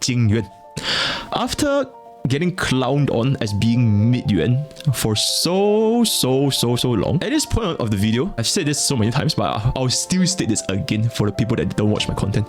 Jingyuan. After getting clowned on as being mid-yuan for so long. At this point of the video, I've said this so many times, but I'll still state this again for the people that don't watch my content.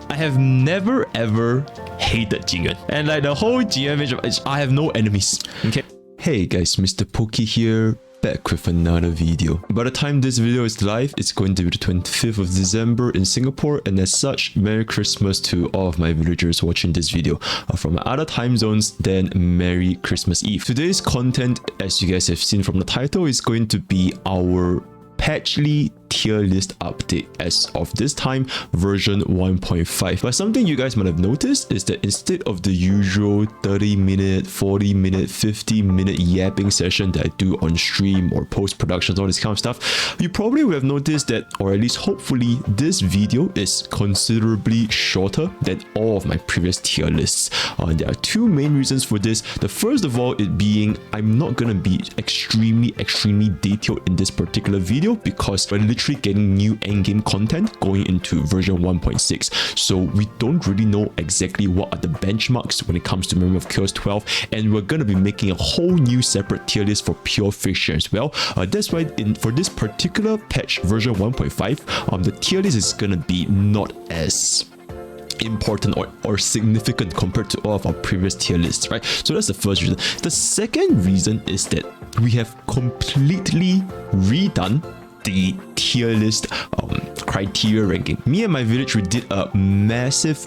I have never ever hated Jingyuan. And like the whole Jingyuan match, I have no enemies. Okay. Hey guys, MrPokke here, back with another video. By the time this video is live, it's going to be the 25th of December in Singapore, and as such, Merry Christmas to all of my villagers watching this video from other time zones, then Merry Christmas Eve. Today's content, as you guys have seen from the title, is going to be our patchly tier list update as of this time, version 1.5. But something you guys might have noticed is that instead of the usual 30-minute, 40-minute, 50-minute yapping session that I do on stream or post-productions, all this kind of stuff, you probably would have noticed that, or at least hopefully, this video is considerably shorter than all of my previous tier lists. There are two main reasons for this. The first of all, it being I'm not gonna be extremely detailed in this particular video because we're literally getting new endgame content going into version 1.6, so we don't really know exactly what are the benchmarks when it comes to Memory of Chaos 12, and we're going to be making a whole new separate tier list for pure fiction as well. That's why for this particular patch version 1.5, the tier list is going to be not as important or significant compared to all of our previous tier lists, right? So that's the first reason. The second reason is that we have completely redone the tier list criteria ranking. Me and my village, we did a massive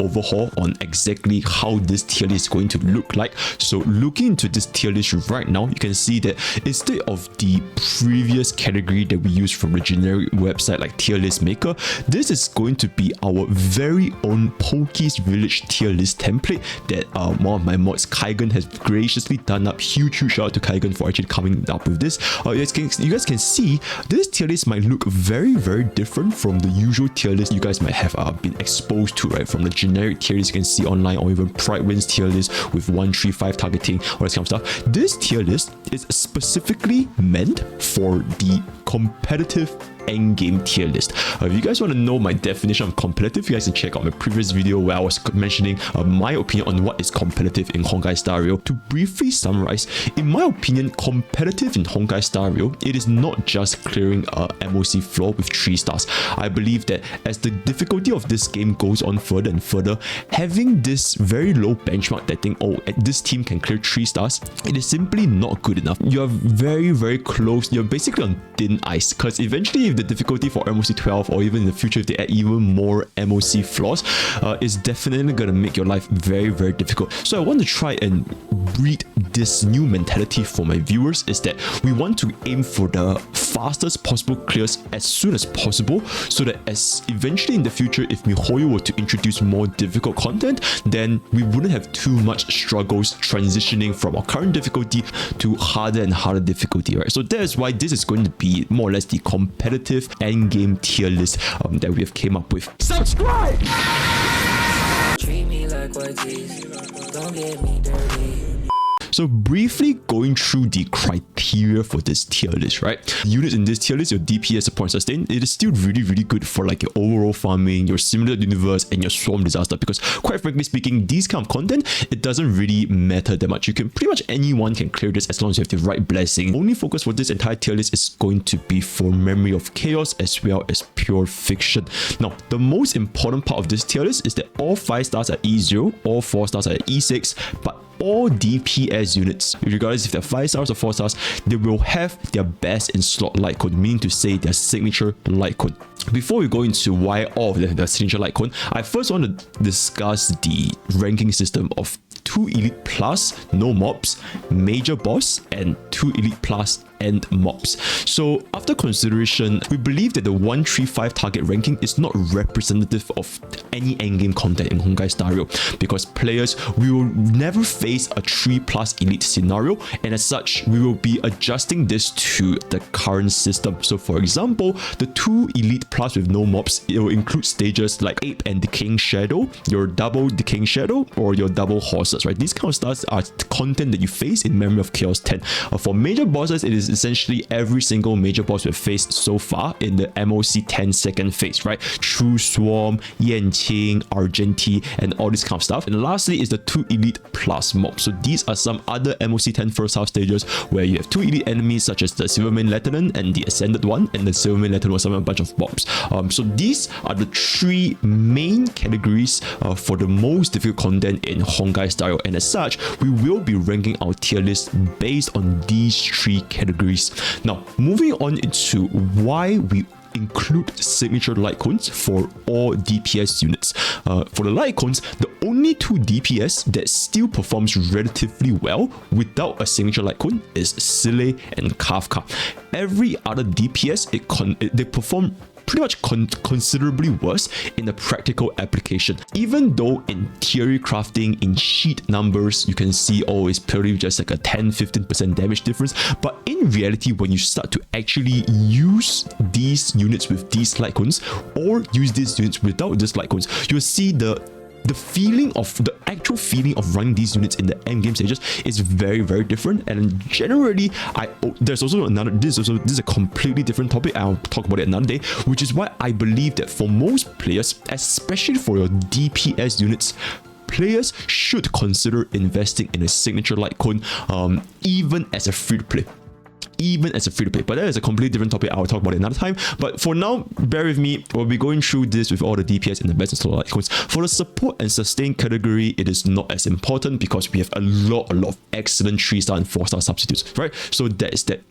overhaul on exactly how this tier list is going to look like. So looking into this tier list right now, you can see that instead of the previous category that we use from the generic website like tier list maker, this is going to be our very own Pokke's village tier list template that one of my mods, Kaigan, has graciously done up. Huge shout out to Kaigan for actually coming up with this. You guys can see this tier list might look very different from the usual tier list you guys might have been exposed to, right? From the generic tier list you can see online, or even Pridewind's tier list with 1.3.5 targeting, all this kind of stuff. This tier list is specifically meant for the competitive endgame tier list. If you guys want to know my definition of competitive, you guys can check out my previous video where I was mentioning my opinion on what is competitive in honkaistarrail. To briefly summarize, in my opinion, competitive in honkaistarrail, it is not just clearing a MOC floor with 3 stars. I believe that as the difficulty of this game goes on further and further, having this very low benchmark that think, oh, this team can clear 3 stars, it is simply not good enough. You're very close. You're basically on thin ice, because eventually if the difficulty for MOC 12, or even in the future if they add even more MOC floors, is definitely gonna make your life very difficult. So I want to try and breed this new mentality for my viewers, is that we want to aim for the fastest possible clears as soon as possible, so that as eventually in the future, if MiHoYo were to introduce more difficult content, then we wouldn't have too much struggles transitioning from our current difficulty to harder and harder difficulty, right? So that is why this is going to be more or less the competitive endgame tier list that we have came up with. Subscribe! Treat me like white teeth. Don't get me dirty. So briefly going through the criteria for this tier list, right? Units in this tier list, your DPS, support, sustain, it is still really good for like your overall farming, your simulated universe, and your swarm disaster, because quite frankly speaking, these kind of content, it doesn't really matter that much. You can pretty much anyone can clear this as long as you have the right blessing. Only focus for this entire tier list is going to be for Memory of Chaos as well as pure fiction. Now, the most important part of this tier list is that all 5 stars are E0, all 4 stars are E6, but all DPS units, regardless if they're 5 stars or 4 stars, they will have their best in slot light code, meaning to say their signature light code. Before we go into why all of them have their signature light code, I first want to discuss the ranking system of 2 Elite Plus, no mobs, Major Boss, and 2 Elite Plus and mobs. So after consideration, we believe that the 1.3.5 target ranking is not representative of any endgame content in honkaistarrail, because players, we will never face a 3+ elite scenario, and as such, we will be adjusting this to the current system. So for example, the 2 Elite Plus with no mobs, it will include stages like Ape and Decaying Shadow, your double Decaying Shadow, or your double Horses. bosses, right? These kind of stars are content that you face in Memory of Chaos 10. For major bosses, it is essentially every single major boss we've faced so far in the MOC 10 second phase, right? True Swarm, Yanqing, Argenti, and all this kind of stuff. And lastly is the 2 elite plus mob. So these are some other MOC 10 first half stages where you have 2 elite enemies such as the Silvermane Lieutenant and the Ascended one, and the Silvermane Lieutenant will summon a bunch of mobs. So these are the 3 main categories for the most difficult content in Honkai style, and as such, we will be ranking our tier list based on these 3 categories. Now, moving on into why we include signature light cones for all DPS units. For the light cones, the only 2 DPS that still performs relatively well without a signature light cone is Seele and Kafka. Every other DPS, they perform pretty much considerably worse in the practical application. Even though in theory crafting, in sheet numbers, you can see, oh, it's purely just like a 10-15% damage difference. But in reality, when you start to actually use these units with these light cones, or use these units without these light cones, you'll see the actual feeling of running these units in the end game stages is very, very different. And generally, there's also another, this is a completely different topic. I'll talk about it another day, which is why I believe that for most players, especially for your DPS units, players should consider investing in a signature light cone, even as a free to play. But that is a completely different topic. I'll talk about it another time. But for now, bear with me. We'll be going through this with all the DPS and the best and slow light cones. For the support and sustain category, it is not as important because we have a lot of excellent 3-star and 4-star substitutes, right? So that is that.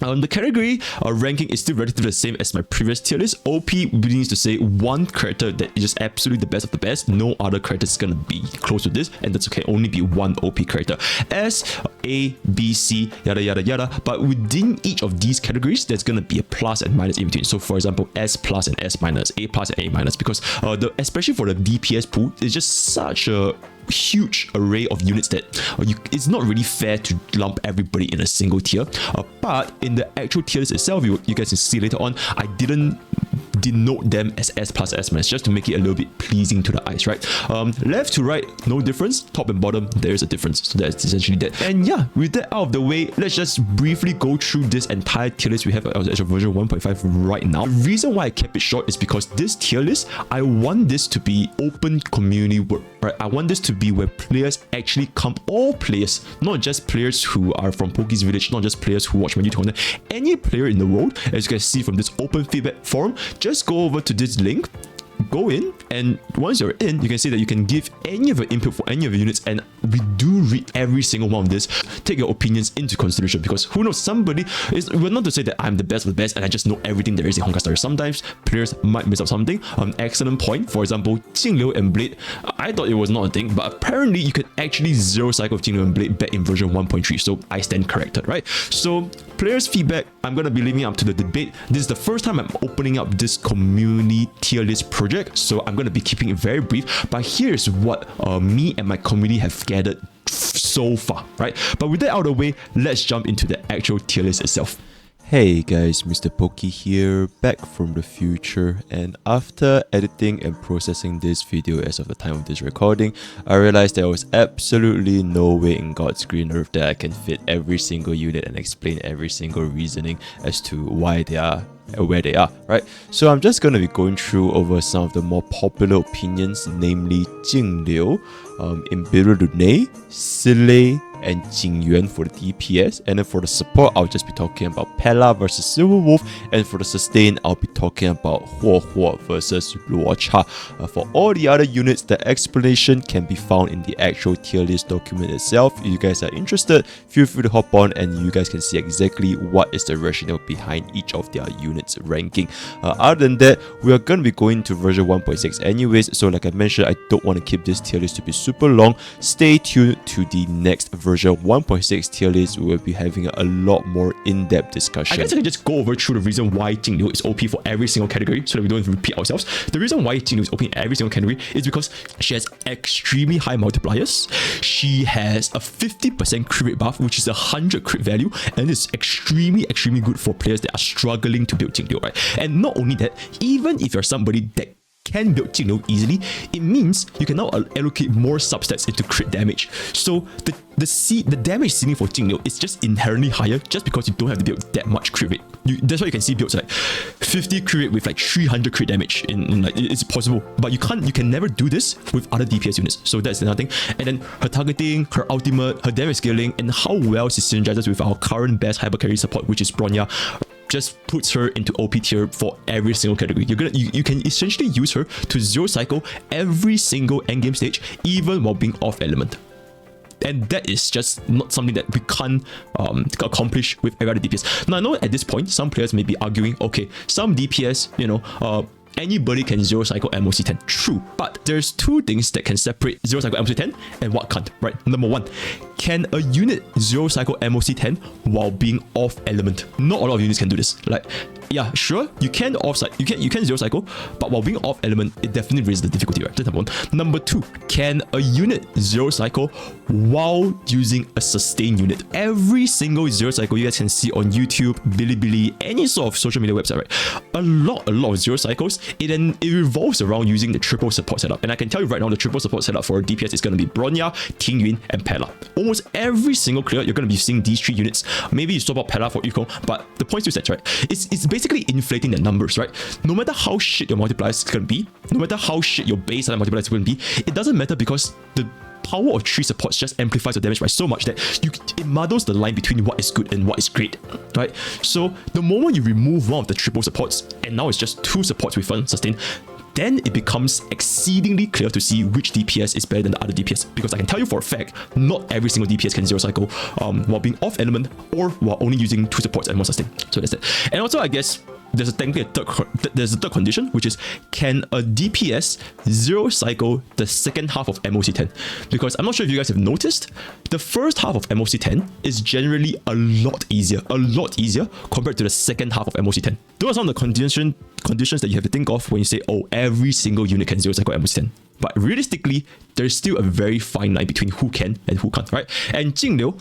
The category ranking is still relatively the same as my previous tier list. OP means to say one character that is just absolutely the best of the best. No other character is gonna be close to this, and that's okay. Only be one OP character. S, A, B, C, yada yada yada. But within each of these categories, there's gonna be a plus and minus in between. So for example, S plus and S minus, A plus and A minus, because especially for the DPS pool, it's just such a huge array of units that it's not really fair to lump everybody in a single tier. But in the actual tier list itself, you guys can see later on, I didn't denote them as S plus S minus, just to make it a little bit pleasing to the eyes, right? Left to right, no difference. Top and bottom, there is a difference. So that's essentially that. And yeah, with that out of the way, let's just briefly go through this entire tier list we have as of version 1.5 right now. The reason why I kept it short is because this tier list, I want this to be open community work, right? I want this to be where players actually come, all players, not just players who are from Pokke's Village, not just players who watch my YouTube content, any player in the world, as you can see from this open feedback forum, just go over to this link, go in, and once you're in, you can see that you can give any of your input for any of your units, and we do read every single one of this. Take your opinions into consideration, because who knows, somebody is, we're not to say that I'm the best of the best and I just know everything there is in Honkai Star. Sometimes players might miss out something. Excellent point. For example, Jingliu and Blade, I thought it was not a thing, but apparently you can actually zero cycle of Jingliu and Blade back in version 1.3, so I stand corrected, right? So players' feedback, I'm gonna be leaving up to the debate. This is the first time I'm opening up this community tier list project, so I'm gonna be keeping it very brief, but here's what me and my community have gathered so far, right? But with that out of the way, let's jump into the actual tier list itself. Hey guys, MrPokke here, back from the future, and after editing and processing this video as of the time of this recording, I realized there was absolutely no way in God's green earth that I can fit every single unit and explain every single reasoning as to why they are where they are, right? So I'm just going to be going through over some of the more popular opinions, namely Jingliu, Imbibitor Lunae, Seele, and Jingyuan for the DPS, and then for the support, I'll just be talking about Pela versus Silver Wolf, and for the sustain, I'll be talking about Huohuo versus Luocha. For all the other units, the explanation can be found in the actual tier list document itself. If you guys are interested, feel free to hop on and you guys can see exactly what is the rationale behind each of their units ranking. Other than that, we are going to be going to version 1.6 anyways, so like I mentioned, I don't want to keep this tier list to be super long. Stay tuned to the next version 1.6 tier list. We will be having a lot more in-depth discussion. I guess I can just go over through the reason why Jingliu is OP for every single category so that we don't repeat ourselves. The reason why Jingliu is OP in every single category is because she has extremely high multipliers. She has a 50% crit rate buff, which is 100 crit value, and it's extremely good for players that are struggling to build Jingliu, right? And not only that, even if you're somebody that can build Jingliu easily, it means you can now allocate more substats into crit damage. So the damage ceiling for Jingliu is just inherently higher just because you don't have to build that much crit rate. That's why you can see builds like 50 crit rate with like 300 crit damage in like, it's possible, but you can never do this with other DPS units. So that's another thing. And then her targeting, her ultimate, her damage scaling, and how well she synergizes with our current best hyper carry support, which is Bronya, just puts her into OP tier for every single category. You can essentially use her to zero cycle every single endgame stage, even while being off element. And that is just not something that we can't accomplish with every other DPS. Now I know at this point some players may be arguing, okay, some DPS, anybody can zero cycle MOC10. True, but there's two things that can separate zero cycle MOC10 and what can't, right? Number one, can a unit zero cycle MOC10 while being off element? Not a lot of units can do this. Like, yeah, sure, you can zero cycle, but while being off element, it definitely raises the difficulty, right? That's number one. Number two, can a unit zero cycle while using a sustain unit? Every single zero cycle you guys can see on YouTube, Bilibili, any sort of social media website, right? A lot of zero cycles, it revolves around using the triple support setup. And I can tell you right now, the triple support setup for DPS is going to be Bronya, Jingyuan, and Pela. Almost every single clear, you're going to be seeing these three units. Maybe you swap out Pela for Eco, but the point still stands, right? It's basically inflating the numbers, right? No matter how shit your multiplier is going to be, no matter how shit your baseline multiplier is going to be, it doesn't matter because the power of 3 supports just amplifies your damage by so much that it muddles the line between what is good and what is great, right? So the moment you remove one of the triple supports and now it's just 2 supports with 1 sustain, then it becomes exceedingly clear to see which DPS is better than the other DPS. Because I can tell you for a fact, not every single DPS can zero cycle while being off element or while only using 2 supports and 1 sustain. So that's it. And also, I guess there's a third condition, which is, can a DPS zero cycle the second half of MOC10? Because I'm not sure if you guys have noticed, the first half of MOC10 is generally a lot easier compared to the second half of MOC10. Those are some of the conditions that you have to think of when you say, oh, every single unit can zero cycle MOC10. But realistically, there's still a very fine line between who can and who can't, right? And Jingliu,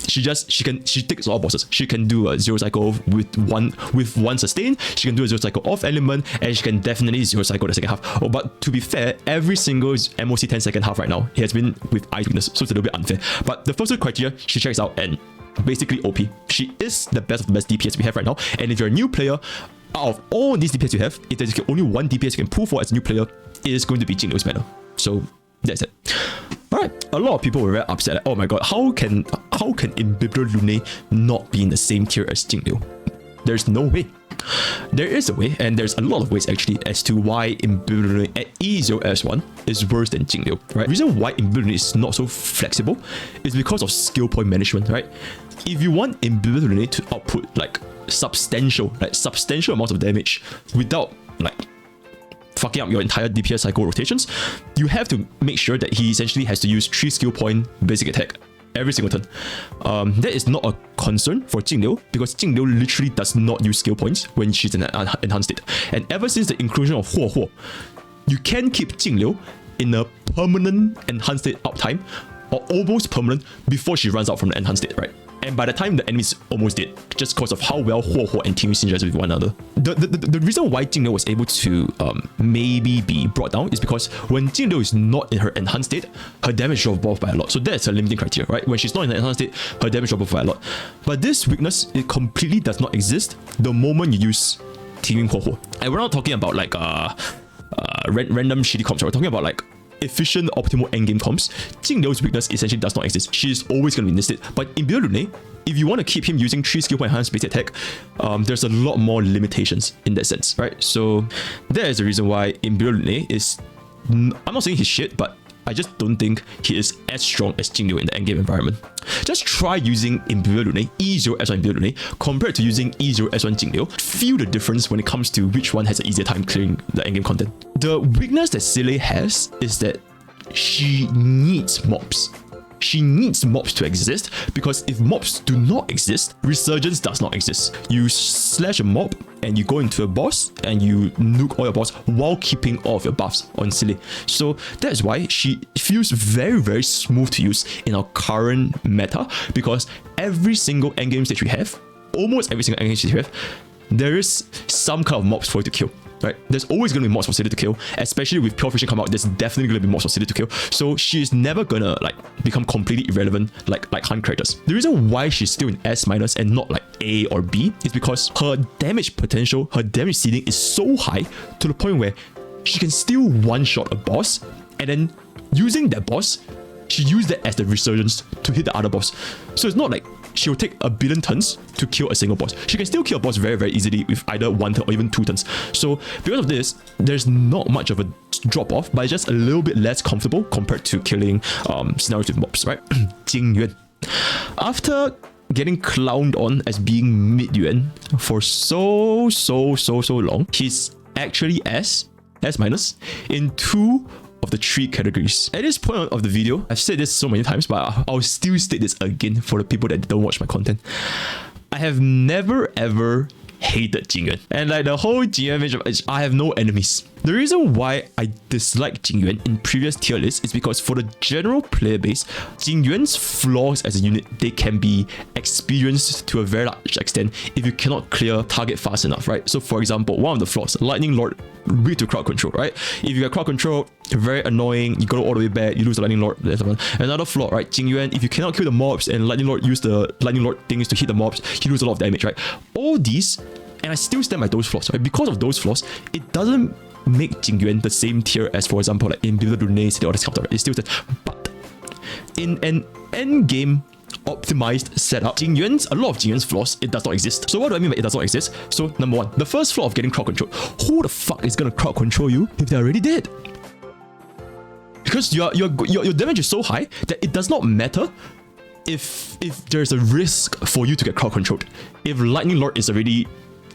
she takes all bosses. She can do a zero cycle with one sustain. She can do a zero cycle off element, and she can definitely zero cycle the second half. Oh, but to be fair, every single MOC10 second half right now, it has been with Ice Weakness, so it's a little bit unfair. But the first 2 criteria she checks out, and basically OP. She is the best of the best DPS we have right now. And if you're a new player, out of all these DPS you have, if there's only one DPS you can pull for as a new player, it is going to be Jingliu's banner. So that's it. Alright, a lot of people were very upset. Like, oh my god, how can Imbibitor Lunae not be in the same tier as Jingliu? There's no way. There is a way, and there's a lot of ways actually as to why Imbibitor Lunae at E0S1 is worse than Jingliu, right? The reason why Imbibitor Lunae is not so flexible is because of skill point management, right? If you want Imbibitor Lunae to output like substantial amounts of damage without like fucking up your entire DPS cycle rotations, you have to make sure that he essentially has to use 3 skill point basic attack every single turn. That is not a concern for Jingliu because Jingliu literally does not use skill points when she's in an enhanced state. And ever since the inclusion of Huohuo, you can keep Jingliu in a permanent enhanced state uptime or almost permanent before she runs out from the enhanced state, right? And by the time the enemy is almost dead, just because of how well Huohuo and Jingyuan synergize with one another. The reason why Jingliu was able to maybe be brought down is because when Jingliu is not in her enhanced state, her damage drops off by a lot. So that's a limiting criteria, right? When she's not in her enhanced state, her damage drops off by a lot. But this weakness, it completely does not exist the moment you use Jingyuan Huohuo. And we're not talking about like random shitty comps, right? We're talking about like efficient, optimal endgame comps. Jingliu's weakness essentially does not exist. She is always going to be in this state. But in Imbibitor Lunae, if you want to keep him using 3 skill point enhanced basic attack, there's a lot more limitations in that sense, right? So that is the reason why Imbibitor Lunae is, I'm not saying he's shit, but I just don't think he is as strong as Jingliu in the endgame environment. Just try using Imbibitor Lunae, E0S1 Imbibitor Lunae, compared to using E0S1 Jingliu. Feel the difference when it comes to which one has an easier time clearing the endgame content. The weakness that Seele has is that she needs mobs. She needs mobs to exist because if mobs do not exist, resurgence does not exist. You slash a mob and you go into a boss and you nuke all your boss while keeping all of your buffs on Seele. So that's why she feels very, very smooth to use in our current meta because every single endgame stage we have, almost every single endgame stage we have, there is some kind of mobs for you to kill. right? There's always going to be mobs for Seele to kill, especially with Pure Fusion come out, there's definitely going to be mobs for Seele to kill. So she's never gonna like become completely irrelevant like Han characters. The reason why she's still in S- and not like A or B is because her damage potential, her damage ceiling is so high to the point where she can still one-shot a boss, and then using that boss, she used that as the resurgence to hit the other boss. So it's not like she'll take a billion turns to kill a single boss. She can still kill a boss very, very easily with either 1 turn or even 2 turns. So because of this, there's not much of a drop off, but it's just a little bit less comfortable compared to killing scenarios with mobs, right? Jingyuan. After getting clowned on as being mid-yuan for so long, he's actually S- in 2 of the 3 categories. At this point of the video, I've said this so many times, but I'll still state this again for the people that don't watch my content. I have never ever hated Jingyuan. And like the whole Jingyuan, I have no enemies. The reason why I dislike Jingyuan in previous tier lists is because for the general player base, Jingyuan's flaws as a unit, they can be experienced to a very large extent if you cannot clear target fast enough, right? So for example, one of the flaws, Lightning Lord, weak to crowd control, right? If you get crowd control, very annoying, you go all the way back, you lose the Lightning Lord. Another flaw, right? Jingyuan, if you cannot kill the mobs and Lightning Lord use the Lightning Lord things to hit the mobs, you lose a lot of damage, right? All these, and I still stand by those flaws, right? Because of those flaws, it doesn't make Jingyuan the same tier as, for example, like Imbibitor Lunae, all this stuff, right? It's still but in an endgame optimized setup, a lot of Jingyuan's flaws, it does not exist. So what do I mean by it does not exist? So number 1, the first flaw of getting crowd control. Who the fuck is gonna crowd control you if they're already dead? Because your damage is so high that it does not matter if there's a risk for you to get crowd controlled. If Lightning Lord is already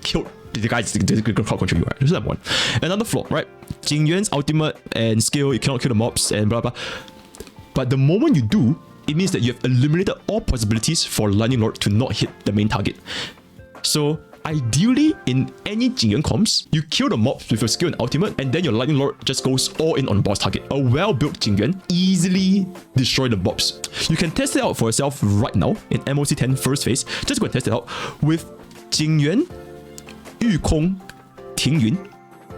killed, the guys gonna crowd control you, right? This is number 1. Another flaw, right? Jingyuan's ultimate and skill, you cannot kill the mobs and blah blah. But the moment you do, it means that you have eliminated all possibilities for Lightning Lord to not hit the main target. So ideally, in any Jingyuan comps, you kill the mobs with your skill and ultimate, and then your Lightning Lord just goes all in on boss target. A well-built Jingyuan easily destroy the mobs. You can test it out for yourself right now in MOC 10 first phase. Just go and test it out with Jingyuan, Yukong, Tingyun.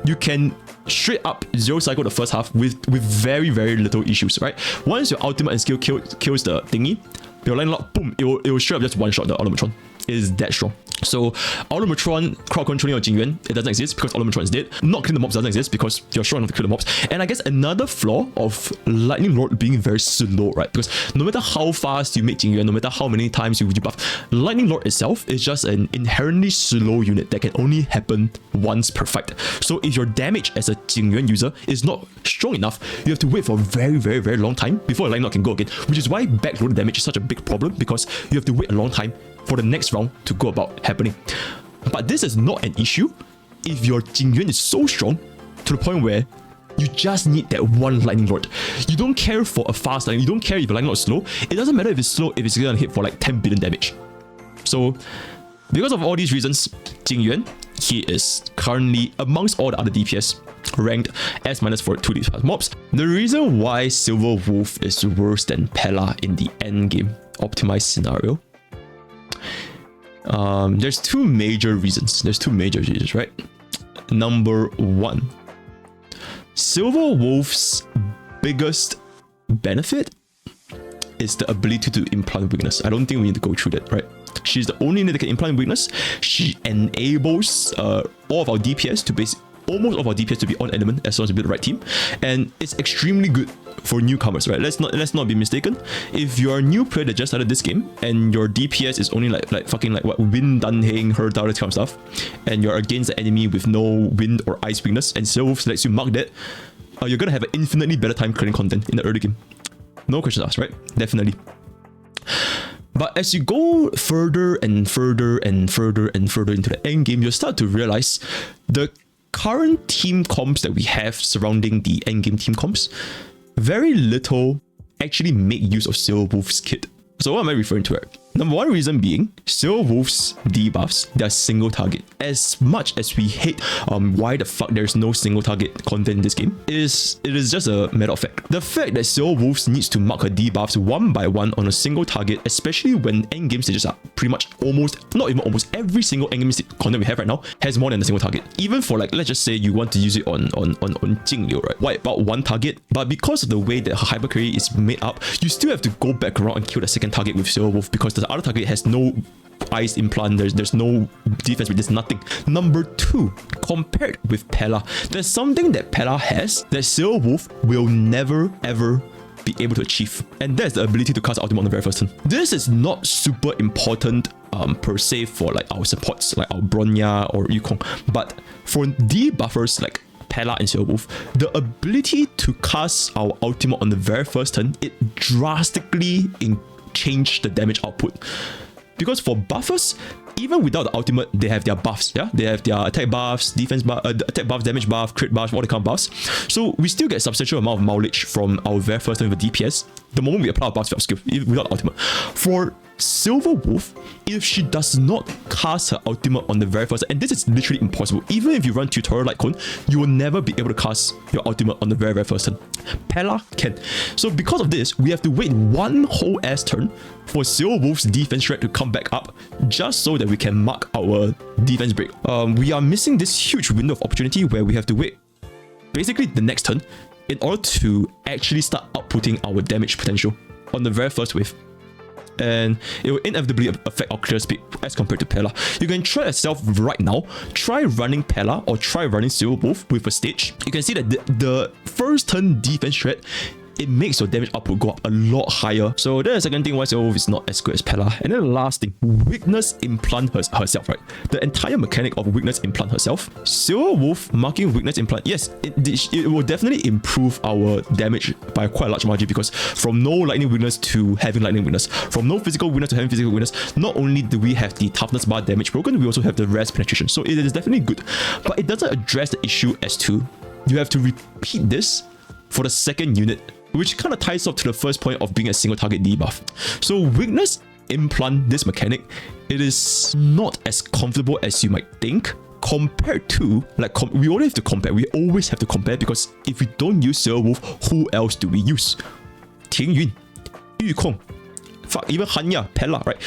You can straight up 0 cycle the first half with very little issues, right? Once your ultimate and skill kills the thingy, your Lightning Lord, boom, it will straight up just one shot the Automatron. It is that strong. So Automatron crowd controlling your Jingyuan, it doesn't exist because Automatron is dead. Not killing the mobs doesn't exist because you're strong enough to kill the mobs. And I guess another flaw of Lightning Lord being very slow, right? Because no matter how fast you make Jingyuan, no matter how many times you buff, Lightning Lord itself is just an inherently slow unit that can only happen once per fight. So if your damage as a Jingyuan user is not strong enough, you have to wait for a very long time before Lightning Lord can go again, which is why backloaded damage is such a big problem, because you have to wait a long time for the next round to go about happening. But this is not an issue if your Jingyuan is so strong to the point where you just need that one Lightning Lord. You don't care for a fast lightning, you don't care if the Lightning Lord is slow. It doesn't matter if it's slow, if it's gonna hit for like 10 billion damage. So because of all these reasons, Jingyuan, he is currently amongst all the other DPS ranked S- for 2 DPS mobs. The reason why Silver Wolf is worse than Pela in the endgame optimized scenario, there's two major reasons, right? Number 1, Silver Wolf's biggest benefit is the ability to implant weakness. I don't think we need to go through that, right? She's the only unit that can implant weakness. She enables all of our DPS to almost all of our DPS to be on element as long as we build the right team, and it's extremely good for newcomers, right? Let's not be mistaken. If you're a new player that just started this game and your DPS is only like fucking like what Wind, Dunhang, Her, that kind of stuff, and you're against the enemy with no wind or ice weakness, and Silver Wolf lets you mark that, you're gonna have an infinitely better time clearing content in the early game. No questions asked, right? Definitely. But as you go further and further into the end game, you'll start to realize the current team comps that we have surrounding the endgame team comps, very little actually make use of Silver Wolf's kit. So what am I referring to? Number one reason being, Seele Wolf's debuffs, they're single target. As much as we hate why the fuck there's no single target content in this game, it is just a matter of fact. The fact that Seele Wolf needs to mark her debuffs one by one on a single target, especially when endgame stages are pretty much not even almost, every single endgame content we have right now has more than a single target. Even for like, let's just say you want to use it on Jingliu, right? Wipe out one target, but because of the way that her hyper carry is made up, you still have to go back around and kill the second target with Seele Wolf because the other target has no ice implant, there's no defense, there's nothing. Number two, compared with Pela, there's something that Pela has that Seele Wolf will never ever be able to achieve, and that's the ability to cast ultimate on the very first turn. This is not super important per se for like our supports like our Bronya or Yukong, but for debuffers like Pela and Seele Wolf, the ability to cast our ultimate on the very first turn, it drastically change the damage output. Because for buffers, even without the ultimate, they have their buffs. Yeah, they have their attack buffs, defense buff, attack buffs, damage buff, crit buffs, all the kind of buffs. So we still get substantial amount of mileage from our very first turn with DPS the moment we apply our buffs to our skill without ultimate. For Silver Wolf, if she does not cast her ultimate on the very first, and this is literally impossible, even if you run tutorial like Cone, you will never be able to cast your ultimate on the very first turn. Pela can. So because of this, we have to wait one whole ass turn for Seele Wolf's defense rate to come back up, just so that we can mark our defense break. We are missing this huge window of opportunity where we have to wait basically the next turn in order to actually start outputting our damage potential on the very first wave. And it will inevitably affect our clear speed as compared to Pela. You can try yourself right now. Try running Pela or try running Seele Wolf with a stage. You can see that the first turn defense threat, it makes your damage output go up a lot higher. So that's the second thing why Seele Wolf is not as good as Pela. And then the last thing, weakness implant herself, right? The entire mechanic of weakness implant herself. Seele Wolf marking weakness implant, yes, it will definitely improve our damage by quite a large margin, because from no lightning weakness to having lightning weakness, from no physical weakness to having physical weakness, not only do we have the toughness bar damage broken, we also have the rest penetration. So it is definitely good, but it doesn't address the issue as to you have to repeat this for the second unit, which kind of ties up to the first point of being a single target debuff. So weakness implant, this mechanic, it is not as comfortable as you might think compared to, like, we only have to compare. We always have to compare, because if we don't use Seele Wolf, who else do we use? Jingyuan, Yukong, fuck, even Hanya, Pela, right?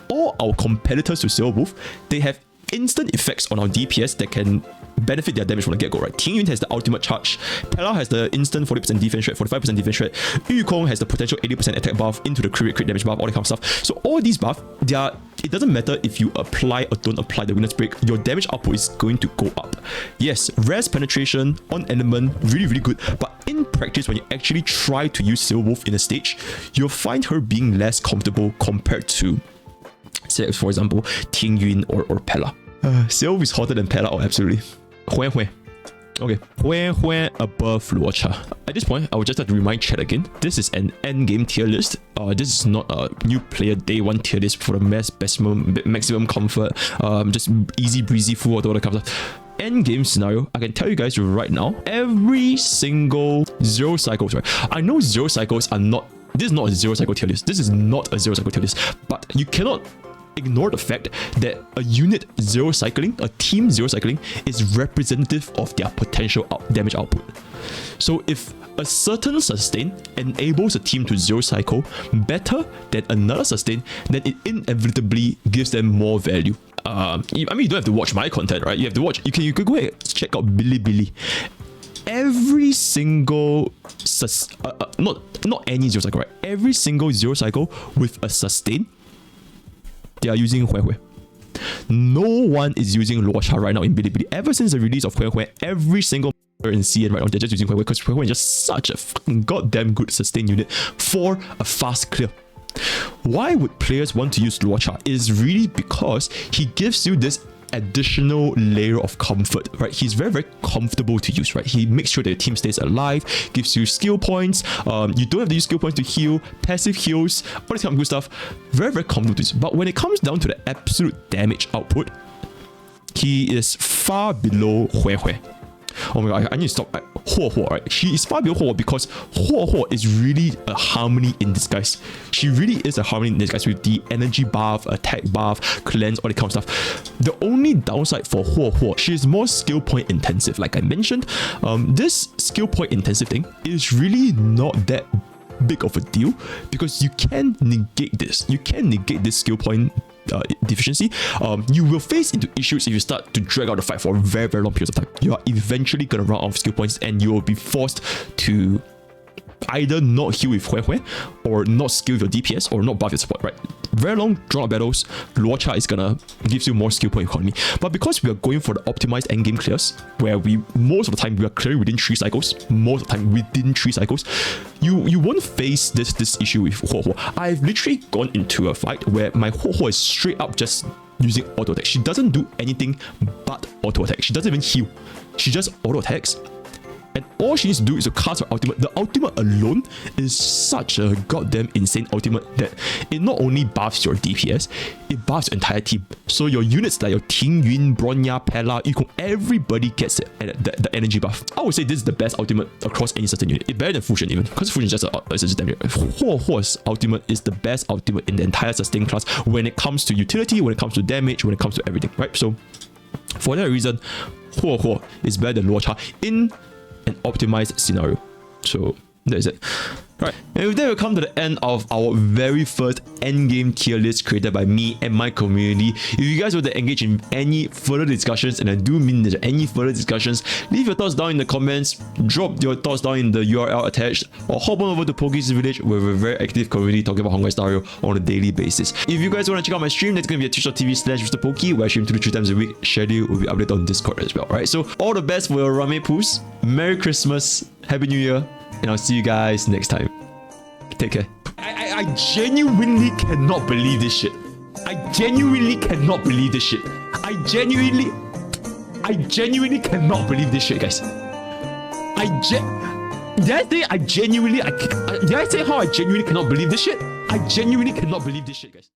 All our competitors to Seele Wolf, they have instant effects on our DPS that can benefit their damage from the get-go, right? Jingyuan has the ultimate charge, Pela has the instant 40% defense rate, 45% defense rate, Yukong has the potential 80% attack buff into the crit damage buff, all that kind of stuff. So all these buffs, it doesn't matter if you apply or don't apply the weakness break, your damage output is going to go up. Yes, rest penetration on element, really, really good, but in practice, when you actually try to use Seele Wolf in a stage, you'll find her being less comfortable compared to, say, for example, Jingyuan or Pela. Seele Wolf is hotter than Pela, oh, absolutely. Okay, Huohuo above Luocha. At this point, I would just have to remind chat again, this is an endgame tier list. This is not a new player day one tier list for the maximum comfort, just easy breezy full auto, all the kind of stuff. Endgame scenario, I can tell you guys right now, every single zero cycles, right? I know zero cycles are not, this is not a zero cycle tier list. This is not a zero cycle tier list, but you cannot ignore the fact that a unit zero cycling, a team zero cycling, is representative of their potential damage output. So if a certain sustain enables a team to zero cycle better than another sustain, then it inevitably gives them more value. I mean, you don't have to watch my content, right? You have to watch, you could go ahead and check out Billy. Every single not any zero cycle, right? Every single zero cycle with a sustain, they are using Huohuo. No one is using Luocha right now in Bilibili. Ever since the release of Huohuo, every single in CN right now, they're just using Huohuo, because Huohuo is just such a fucking goddamn good sustain unit for a fast clear. Why would players want to use Luocha? Is really because he gives you this additional layer of comfort, right? He's very, very comfortable to use, right? He makes sure that your team stays alive, gives you skill points. You don't have to use skill points to heal, passive heals, all this kind of good stuff. Very, very comfortable to use. But when it comes down to the absolute damage output, he is far below Huohuo. Oh my god, I need to stop. Huohuo, right? She is far beyond Huohuo because Huohuo is really a harmony in disguise. She really is a harmony in disguise with the energy buff, attack buff, cleanse, all that kind of stuff. The only downside for Huohuo, she is more skill point intensive. Like I mentioned, this skill point intensive thing is really not that big of a deal because you can negate this. You can negate this skill point deficiency. You will face into issues if you start to drag out the fight for very, very long periods of time. You are eventually gonna run out of skill points and you will be forced to either not heal with Huohuo or not skill your DPS or not buff your support, right? Very long drawn out battles, Luocha is gonna give you more skill point economy. But because we are going for the optimized endgame clears, where we most of the time we are clearing within 3 cycles, most of the time within 3 cycles, you won't face this issue with Huohuo. I've literally gone into a fight where my Huohuo is straight up just using auto attack. She doesn't do anything but auto attack. She doesn't even heal. She just auto attacks. And all she needs to do is to cast her ultimate. The ultimate alone is such a goddamn insane ultimate that it not only buffs your DPS, it buffs your entire team. So your units like your Jingyuan, Bronya, Pela, Yukong, everybody gets the energy buff. I would say this is the best ultimate across any certain unit. It's better than Fusion even, because Fusion is just damn good. Huohuo's ultimate is the best ultimate in the entire sustain class when it comes to utility, when it comes to damage, when it comes to everything, right? So for that reason, Huohuo is better than Luocha in an optimized scenario. So that is it. Right, and with that, we'll come to the end of our very first endgame tier list created by me and my community. If you guys want to engage in any further discussions, and I do mean there's any further discussions, leave your thoughts down in the comments, drop your thoughts down in the URL attached, or hop on over to Pokke's Village where we're a very active community talking about honkaistarrail on a daily basis. If you guys want to check out my stream, that's going to be at twitch.tv/MrPokke, where I stream 2 to 3 times a week. Schedule will be updated on Discord as well, right? So all the best for your Rame Poos. Merry Christmas, Happy New Year, and I'll see you guys next time. Take care. I genuinely cannot believe this shit. I genuinely cannot believe this shit. I genuinely cannot believe this shit, guys. Did I say how I genuinely cannot believe this shit? I genuinely cannot believe this shit, guys.